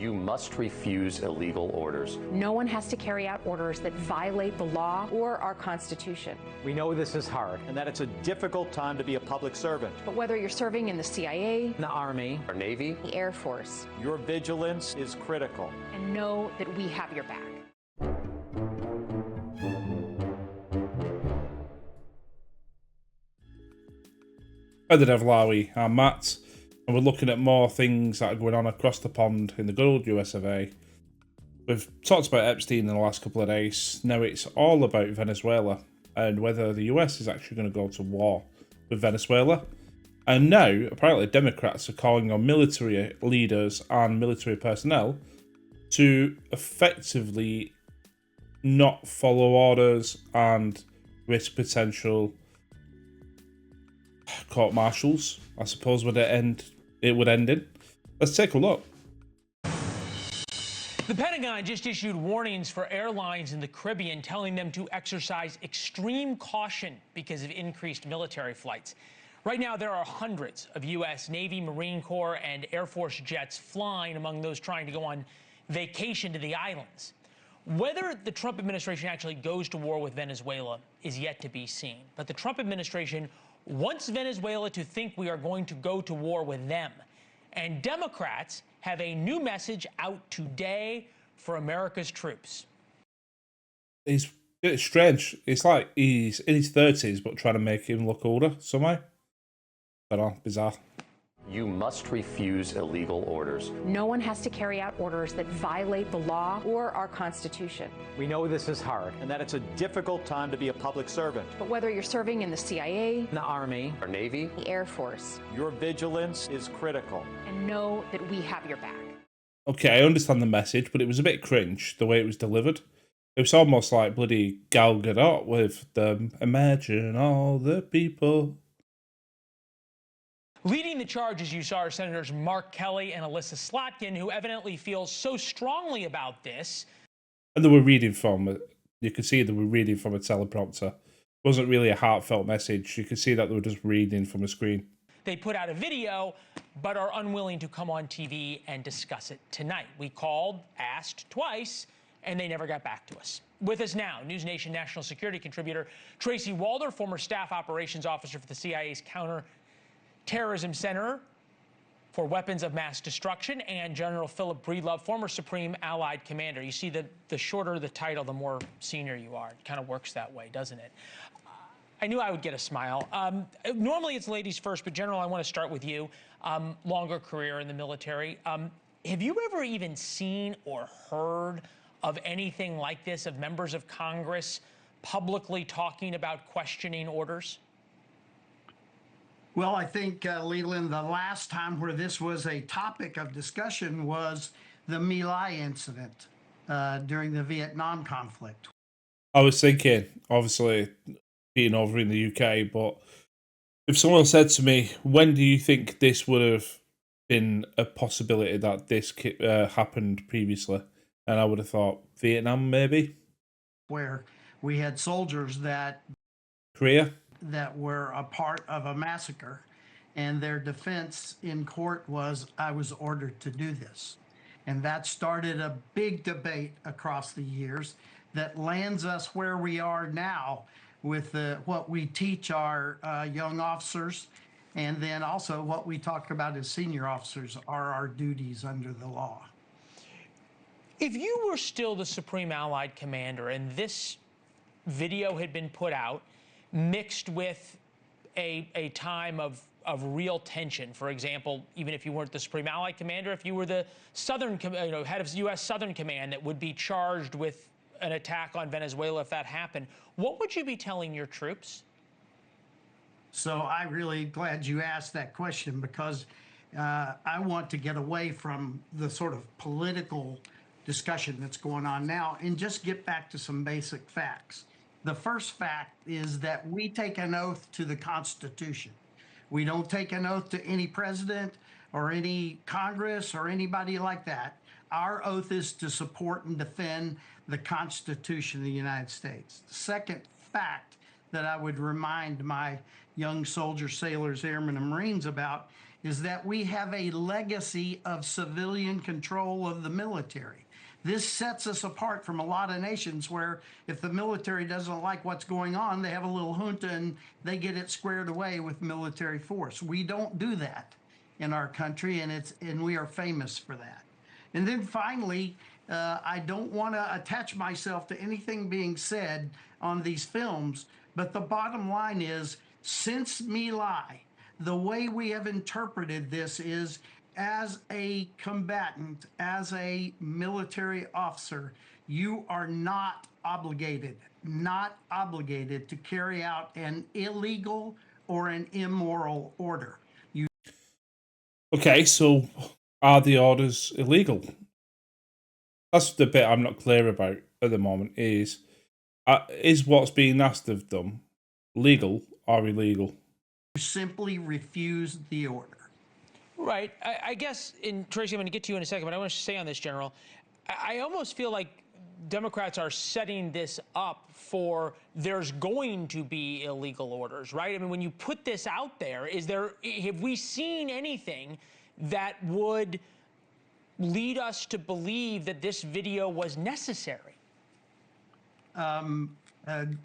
You must refuse illegal orders. No one has to carry out orders that violate the law or our Constitution. We know this is hard and that it's a difficult time to be a public servant. But whether you're serving in the CIA, The Army, Our Navy, the Air Force, your vigilance is critical. and know that we have your back. Hi the devil are we? I'm Matt, and we're looking at more things that are going on across the pond in the good old US of A. We've talked about Epstein in the last couple of days. Now it's all about Venezuela and whether the US is actually going to go to war with Venezuela. And now, apparently, Democrats are calling on military leaders and military personnel to effectively not follow orders and risk potential court martials, I suppose, would it would end in. Let's take a look. The Pentagon just issued warnings for airlines in the Caribbean, telling them to exercise extreme caution because of increased military flights. Right now, there are hundreds of U.S. Navy, Marine Corps, and Air Force jets flying among those trying to go on vacation to the islands. Whether the Trump administration actually goes to war with Venezuela is yet to be seen. But the Trump administration wants Venezuela to think we are going to go to war with them. And Democrats have a new message out today for America's troops. It's strange. It's like he's in his 30s, but trying to make him look older somehow. I don't know, bizarre. you must refuse illegal orders. No one has to carry out orders that violate the law or our Constitution. We know this is hard and that it's a difficult time to be a public servant. But whether you're serving in the CIA, The Army, Our Navy, the Air Force, your vigilance is critical. and know that we have your back. Okay, I understand the message, but it was a bit cringe the way it was delivered. It was almost like bloody Gal Gadot with the "Imagine all the people." Leading the charge, as you saw, are Senators Mark Kelly and Elissa Slotkin, who evidently feel so strongly about this. And they were reading from, you could see they were reading from a teleprompter. It wasn't really a heartfelt message. You could see that they were just reading from a screen. They put out a video, but are unwilling to come on TV and discuss it tonight. We called, asked twice, and they never got back to us. With us now, NewsNation national security contributor Tracy Walder, former staff operations officer for the CIA's Counterterrorism Center for Weapons of Mass Destruction, and General Philip Breedlove, former Supreme Allied Commander. You see, the shorter the title, the more senior you are. It kind of works that way, doesn't it? I knew I would get a smile. Normally it's ladies first, but General, I want to start with you. Longer career in the military. Have you ever even seen or heard of anything like this, of members of Congress publicly talking about questioning orders? Well, I think, Leland, the last time where this was a topic of discussion was the My Lai incident during the Vietnam conflict. I was thinking, obviously, being over in the UK, but if someone said to me, when do you think this would have been a possibility that this happened previously? And I would have thought Vietnam, maybe. Where we had soldiers that Korea. that were a part of a massacre, and their defense in court was, I was ordered to do this. And that started a big debate across the years that lands us where we are now with what we teach our young officers, and then also what we talk about as senior officers are our duties under the law. If you were still the Supreme Allied Commander and this video had been put out, mixed with a time of real tension, for example, even if you weren't the Supreme Allied Commander, if you were the Southern, head of U.S. Southern Command that would be charged with an attack on Venezuela if that happened, what would you be telling your troops? So I'm really glad you asked that question, because I want to get away from the sort of political discussion that's going on now and just get back to some basic facts. The first fact is that we take an oath to the Constitution. We don't take an oath to any president or any Congress or anybody like that. Our oath is to support and defend the Constitution of the United States. The second fact that I would remind my young soldiers, sailors, airmen, and Marines about is that we have a legacy of civilian control of the military. This sets us apart from a lot of nations where if the military doesn't like what's going on, they have a little junta and they get it squared away with military force. We don't do that in our country, and we are famous for that. And then finally, I don't want to attach myself to anything being said on these films, but the bottom line is, since My Lai, the way we have interpreted this is, as a combatant, as a military officer, you are not obligated to carry out an illegal or an immoral order. Okay, so are the orders illegal? That's the bit I'm not clear about at the moment. Is what's being asked of them legal or illegal? You simply refuse the order. Right. I guess, Tracy, I'm going to get to you in a second, but I want to stay on this, General. I almost feel like Democrats are setting this up for there's going to be illegal orders, right? I mean, when you put this out there, have we seen anything that would lead us to believe that this video was necessary? Now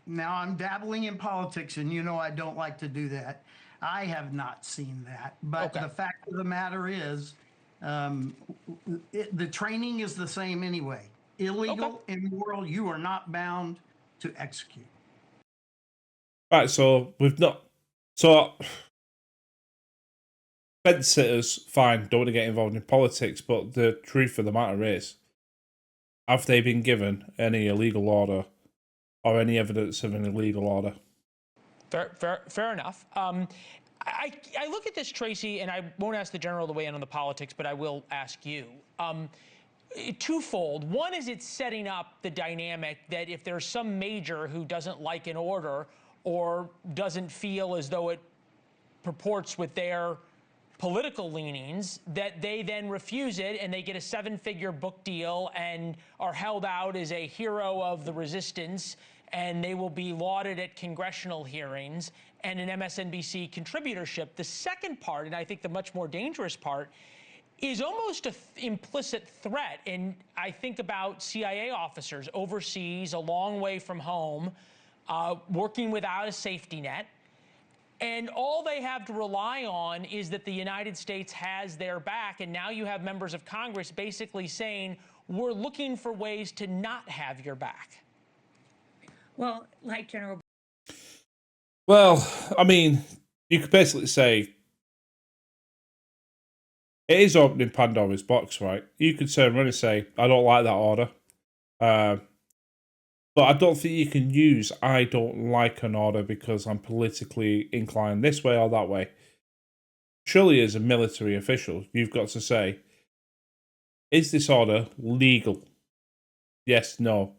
I'm dabbling in politics, and I don't like to do that. I have not seen that, but the fact of the matter is, the training is the same anyway. Illegal, immoral, you are not bound to execute. Right, so we've not. So, fence sitters, fine, don't want to get involved in politics, but the truth of the matter is, have they been given any illegal order or any evidence of an illegal order? Fair enough. I look at this, Tracy, and I won't ask the General to weigh in on the politics, but I will ask you. Twofold. One is it's setting up the dynamic that if there's some major who doesn't like an order or doesn't feel as though it purports with their political leanings, that they then refuse it and they get a 7-figure book deal and are held out as a hero of the resistance, and they will be lauded at congressional hearings and an MSNBC contributorship. The second part, and I think the much more dangerous part, is almost an implicit threat. And I think about CIA officers overseas, a long way from home, working without a safety net. And all they have to rely on is that the United States has their back. And now you have members of Congress basically saying, we're looking for ways to not have your back. Well, like General. Well, I mean, you could basically say it is opening Pandora's box, right? You could turn around and say, I don't like that order. But I don't think you can use I don't like an order because I'm politically inclined this way or that way. Surely, as a military official, you've got to say, is this order legal? Yes, no.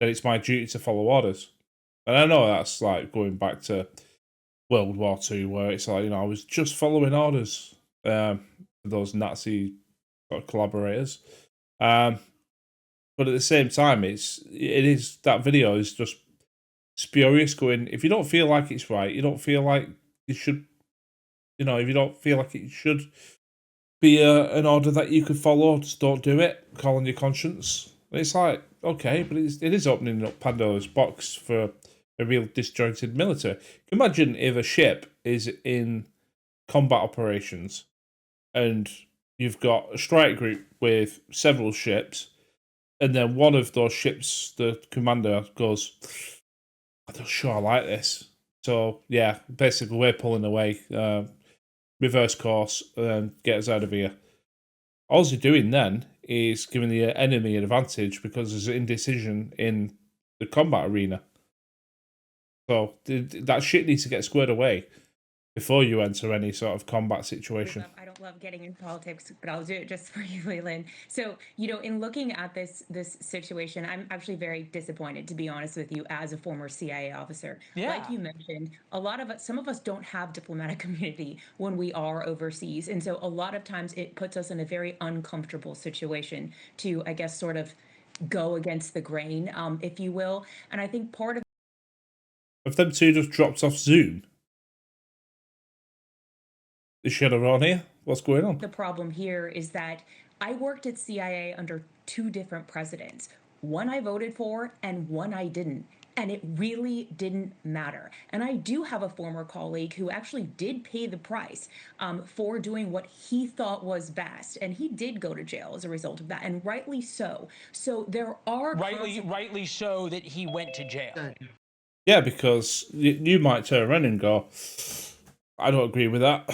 Then it's my duty to follow orders. And I know that's like going back to World War II, where it's like, I was just following orders for those Nazi collaborators. But at the same time, it is that video is just spurious. Going, if you don't feel like it's right, you don't feel like you should, if you don't feel like it should be an order that you could follow, just don't do it. Call on your conscience. And it's like, okay, but it is opening up Pandora's box for a real disjointed military. Imagine if a ship is in combat operations and you've got a strike group with several ships, and then one of those ships, the commander goes, I'm not sure I like this. So, yeah, basically we're pulling away, reverse course, and get us out of here. All you're doing then is giving the enemy an advantage because there's indecision in the combat arena. So that shit needs to get squared away before you enter any sort of combat situation. I don't love getting into politics, but I'll do it just for you, Leland. So, in looking at this situation, I'm actually very disappointed, to be honest with you, as a former CIA officer. Yeah. Like you mentioned, some of us don't have diplomatic immunity when we are overseas. And so a lot of times it puts us in a very uncomfortable situation to, I guess, sort of go against the grain, if you will. And I think part of Have them two just dropped off Zoom? Is she on here? What's going on? The problem here is that I worked at CIA under 2 different presidents. One I voted for and one I didn't. And it really didn't matter. And I do have a former colleague who actually did pay the price for doing what he thought was best. And he did go to jail as a result of that, and rightly so. So there are rightly so that he went to jail. Yeah, because you might turn around and go, I don't agree with that.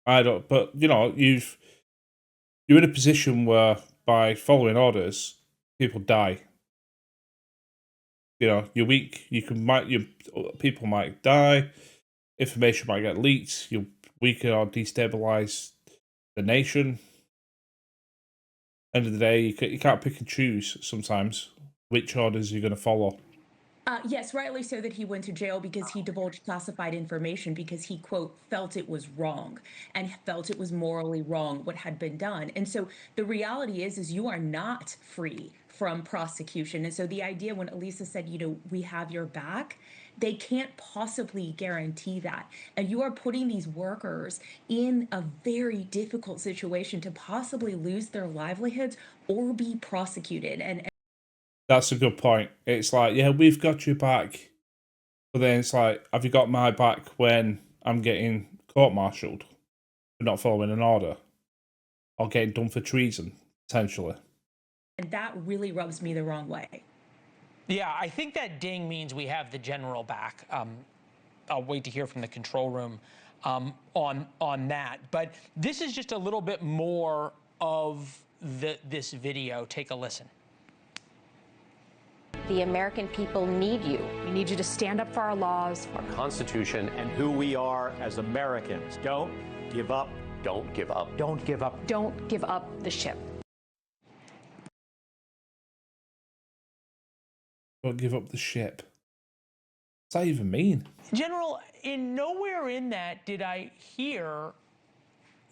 I don't, but you know, you're in a position where by following orders, people die. You know, you're weak. People might die. Information might get leaked. You'll weaken or destabilize the nation. End of the day, you can't pick and choose sometimes which orders you're going to follow. Yes, rightly so that he went to jail because he divulged classified information because he, quote, felt it was wrong and felt it was morally wrong what had been done. And so the reality is you are not free from prosecution. And so the idea when Elissa said, you know, we have your back, they can't possibly guarantee that. And you are putting these workers in a very difficult situation to possibly lose their livelihoods or be prosecuted. And that's a good point. It's like, yeah, we've got your back. But then it's like, have you got my back when I'm getting court-martialed for not following an order? Or getting done for treason, potentially. And that really rubs me the wrong way. Yeah, I think that ding means we have the general back. I'll wait to hear from the control room on that. But this is just a little bit more of this video. Take a listen. The American people need you. We need you to stand up for our laws, our Constitution, And who we are as Americans. Don't give up. don't give up. Don't give up. Don't give up the ship. Don't give up the ship. What's that even mean? General, nowhere in that did I hear.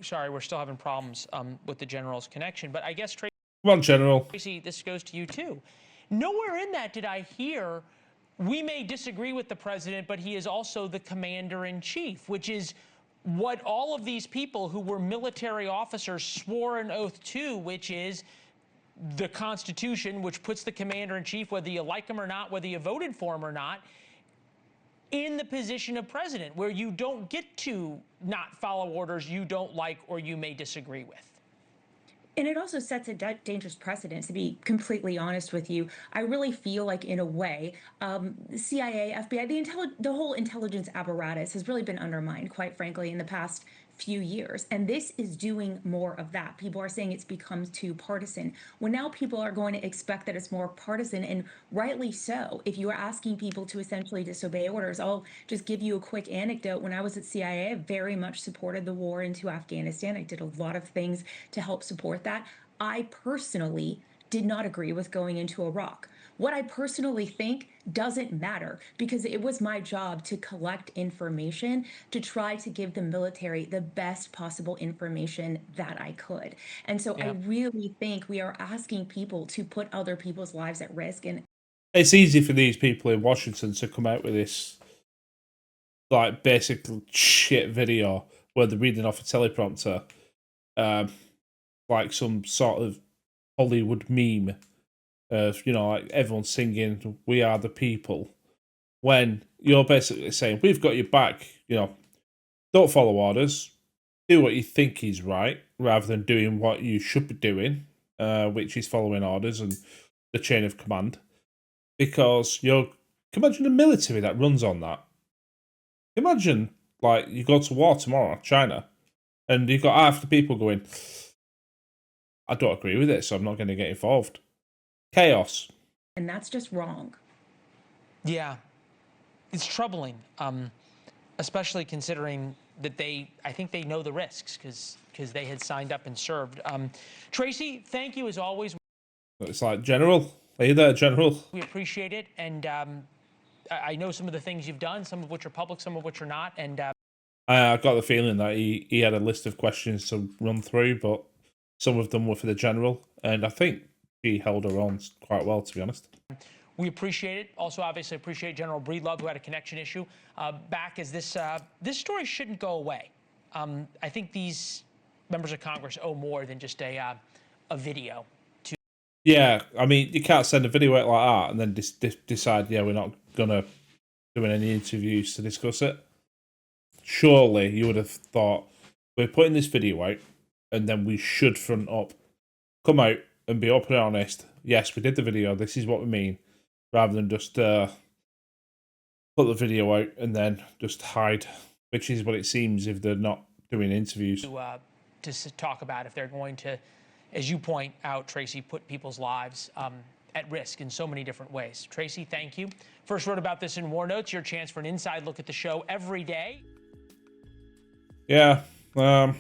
Sorry, we're still having problems with the general's connection, but I guess Come on, General. Tracy, this goes to you too. Nowhere in that did I hear we may disagree with the president, but he is also the commander-in-chief, which is what all of these people who were military officers swore an oath to, which is the Constitution, which puts the commander-in-chief, whether you like him or not, whether you voted for him or not, in the position of president, where you don't get to not follow orders you don't like or you may disagree with. And it also sets a dangerous precedent, to be completely honest with you. I really feel like, in a way, CIA, FBI, the whole intelligence apparatus has really been undermined, quite frankly, in the past few years. And this is doing more of that. People are saying it's become too partisan. Well, now people are going to expect that it's more partisan, and rightly so. If you are asking people to essentially disobey orders, I'll just give you a quick anecdote. When I was at CIA, I very much supported the war into Afghanistan. I did a lot of things to help support that. I personally did not agree with going into Iraq. What I personally think doesn't matter, because it was my job to collect information to try to give the military the best possible information that I could. And so I really think we are asking people to put other people's lives at risk. And it's easy for these people in Washington to come out with this like basic shit video where they're reading off a teleprompter, like some sort of Hollywood meme of, you know, like everyone singing "We Are the People," when you're basically saying, we've got your back, you know, don't follow orders, do what you think is right, rather than doing what you should be doing, which is following orders and the chain of command. Because imagine a military that runs on that. Imagine, like, you go to war tomorrow, China, and you've got half the people going, I don't agree with it, so I'm not going to get involved. Chaos. And that's just wrong. Yeah, it's troubling, especially considering that I think they know the risks because they had signed up and served. Tracy, thank you as always. It's like, General, are you there, General? We appreciate it, and I know some of the things you've done, some of which are public, some of which are not, and I got the feeling that he had a list of questions to run through, but some of them were for the General, and I think she held her own quite well, to be honest. We appreciate it. Also, obviously, appreciate General Breedlove, who had a connection issue back, as this story shouldn't go away. I think these members of Congress owe more than just a video. Yeah, I mean, you can't send a video out like that and then decide, yeah, we're not gonna do any interviews to discuss it. Surely you would have thought, we're putting this video out, and then we should front up, come out and be open and honest. Yes, we did the video. This is what we mean, rather than just put the video out and then just hide, which is what it seems if they're not doing interviews. To talk about if they're going to, as you point out, Tracy, put people's lives at risk in so many different ways. Tracy, thank you. First wrote about this in War Notes, your chance for an inside look at the show every day. Yeah, I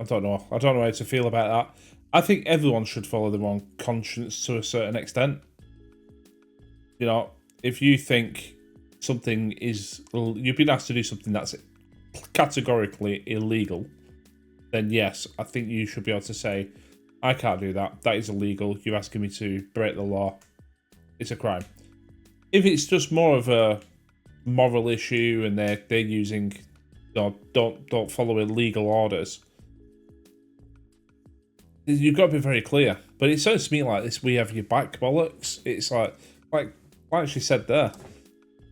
don't know. I don't know how to feel about that. I think everyone should follow their own conscience to a certain extent. You know, if you think something is, you've been asked to do something that's categorically illegal, then yes, I think you should be able to say, I can't do that. That is illegal. You're asking me to break the law. It's a crime. If it's just more of a moral issue and they're using, you know, don't follow illegal orders, you've got to be very clear. But it sounds to me like this, we have your back, bollocks. It's like she said there,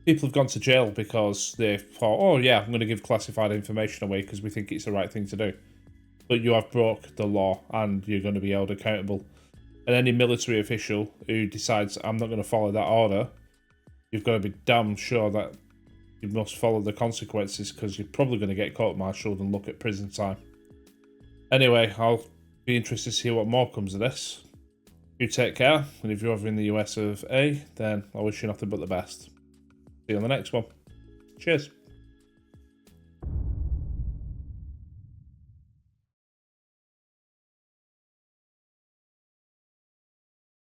people have gone to jail because they thought, oh yeah, I'm going to give classified information away because we think it's the right thing to do. But you have broke the law and you're going to be held accountable. And any military official who decides, I'm not going to follow that order, you've got to be damn sure that you must follow the consequences, because you're probably going to get court-martialed and look at prison time. Anyway, I'll be interested to see what more comes of this. You take care, and if you're over in the US of A, then I wish you nothing but the best. See you on the next one. Cheers.